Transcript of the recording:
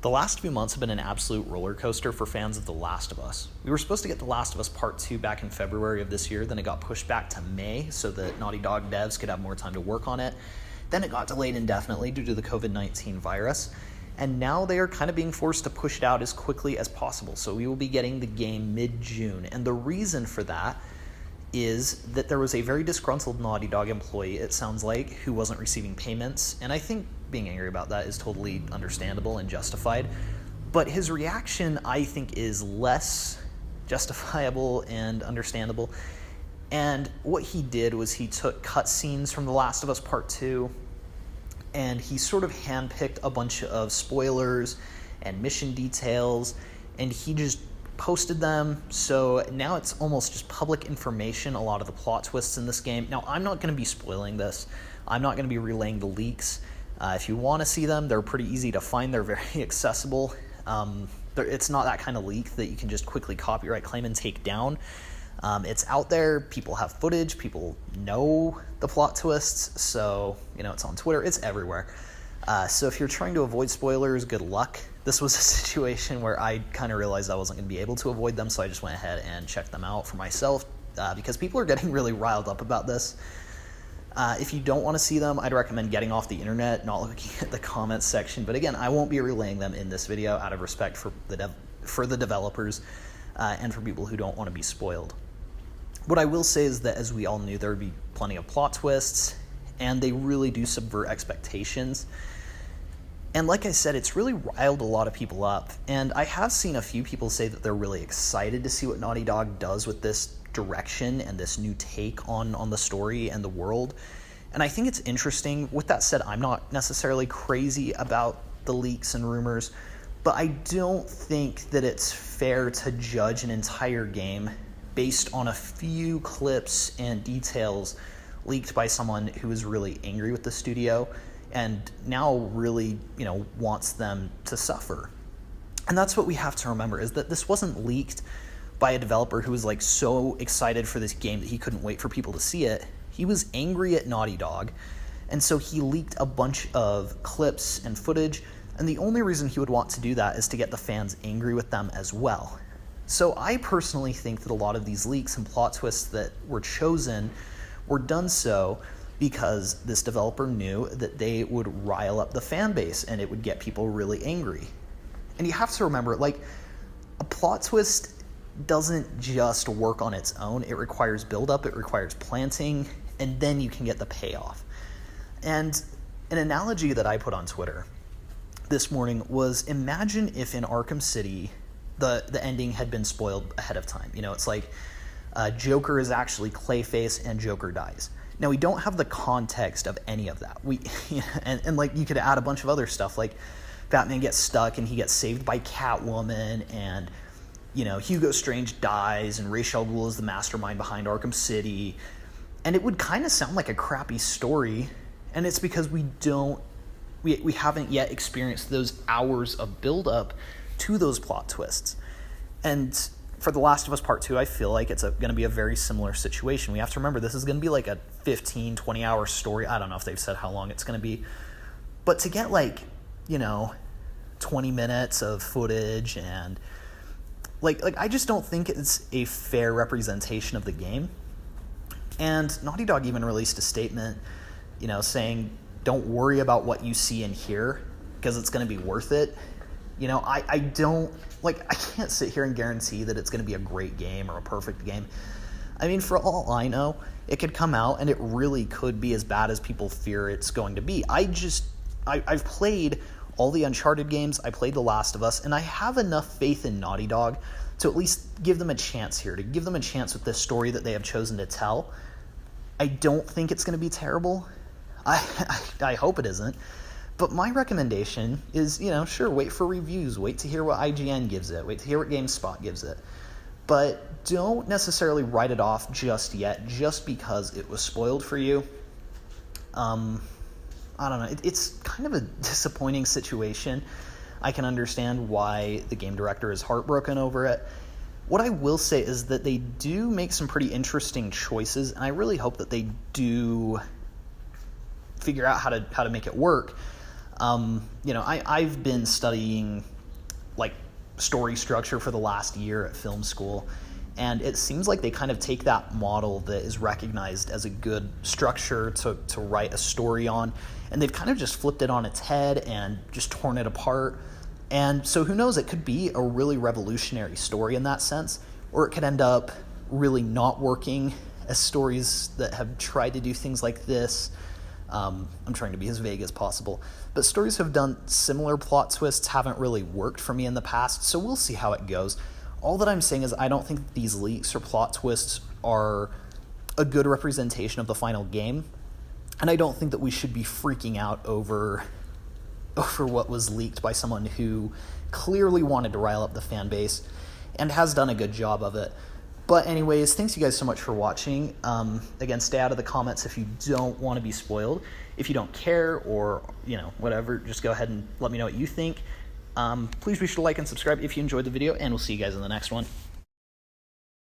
The last few months have been an absolute roller coaster for fans of The Last of Us. We were supposed to get The Last of Us Part 2 back in February of this year, then it got pushed back to May so that Naughty Dog devs could have more time to work on it. Then it got delayed indefinitely due to the COVID-19 virus, and now they are kind of being forced to push it out as quickly as possible, so we will be getting the game mid-June. And the reason for that is that there was a very disgruntled Naughty Dog employee, it sounds like, who wasn't receiving payments, and I think being angry about that is totally understandable and justified, but his reaction, I think, is less justifiable and understandable. And what he did was he took cutscenes from The Last of Us Part 2, and he sort of handpicked a bunch of spoilers and mission details, and he just posted them, so now it's almost just public information, a lot of the plot twists in this game. Now, I'm not going to be spoiling this. I'm not going to be relaying the leaks. If you want to see them, they're pretty easy to find. They're very accessible. It's not that kind of leak that you can just quickly copyright claim and take down. It's out there. People have footage. People know the plot twists. So, it's on Twitter. It's everywhere. So if you're trying to avoid spoilers, good luck. This was a situation where I kind of realized I wasn't going to be able to avoid them, so I just went ahead and checked them out for myself because people are getting really riled up about this. If you don't want to see them, I'd recommend getting off the internet, not looking at the comments section. But again, I won't be relaying them in this video out of respect for the developers and for people who don't want to be spoiled. What I will say is that, as we all knew, there would be plenty of plot twists, and they really do subvert expectations. And like I said, it's really riled a lot of people up. And I have seen a few people say that they're really excited to see what Naughty Dog does with this direction and this new take on the story and the world. And I think it's interesting. With that said, I'm not necessarily crazy about the leaks and rumors, but I don't think that it's fair to judge an entire game based on a few clips and details leaked by someone who is really angry with the studio and now really, wants them to suffer. And that's what we have to remember, is that this wasn't leaked by a developer who was so excited for this game that he couldn't wait for people to see it. He was angry at Naughty Dog, and so he leaked a bunch of clips and footage, and the only reason he would want to do that is to get the fans angry with them as well. So I personally think that a lot of these leaks and plot twists that were chosen were done so because this developer knew that they would rile up the fan base and it would get people really angry. And you have to remember, a plot twist doesn't just work on its own. It requires build-up, it requires planting, and then you can get the payoff. And an analogy that I put on Twitter this morning was, imagine if in Arkham City the ending had been spoiled ahead of time. It's like Joker is actually Clayface and Joker dies. Now, we don't have the context of any of that. And you could add a bunch of other stuff, like Batman gets stuck and he gets saved by Catwoman, and Hugo Strange dies, and Ra's al Ghul is the mastermind behind Arkham City, and it would kind of sound like a crappy story, and it's because we haven't yet experienced those hours of build-up to those plot twists. And for The Last of Us Part 2, I feel like it's going to be a very similar situation. We have to remember, this is going to be a 15, 20-hour story. I don't know if they've said how long it's going to be. But to get 20 minutes of footage and I just don't think it's a fair representation of the game. And Naughty Dog even released a statement, saying, don't worry about what you see and hear because it's going to be worth it. I don't, I can't sit here and guarantee that it's going to be a great game or a perfect game. I mean, for all I know, it could come out and it really could be as bad as people fear it's going to be. I've played all the Uncharted games, I played The Last of Us, and I have enough faith in Naughty Dog to at least give them a chance here, to give them a chance with this story that they have chosen to tell. I don't think it's going to be terrible. I hope it isn't. But my recommendation is, sure, wait for reviews, wait to hear what IGN gives it, wait to hear what GameSpot gives it. But don't necessarily write it off just yet, just because it was spoiled for you. I don't know, it's kind of a disappointing situation. I can understand why the game director is heartbroken over it. What I will say is that they do make some pretty interesting choices, and I really hope that they do figure out how to make it work. I've been studying like story structure for the last year at film school, and it seems like they kind of take that model that is recognized as a good structure to write a story on, and they've kind of just flipped it on its head and just torn it apart. And so who knows, it could be a really revolutionary story in that sense, or it could end up really not working, as stories that have tried to do things like this, I'm trying to be as vague as possible, but stories have done similar plot twists haven't really worked for me in the past, so we'll see how it goes. All that I'm saying is I don't think that these leaks or plot twists are a good representation of the final game, and I don't think that we should be freaking out over what was leaked by someone who clearly wanted to rile up the fan base and has done a good job of it. But anyways, thanks you guys so much for watching. Again, stay out of the comments if you don't want to be spoiled. If you don't care or, whatever, just go ahead and let me know what you think. Please be sure to like and subscribe if you enjoyed the video, and we'll see you guys in the next one.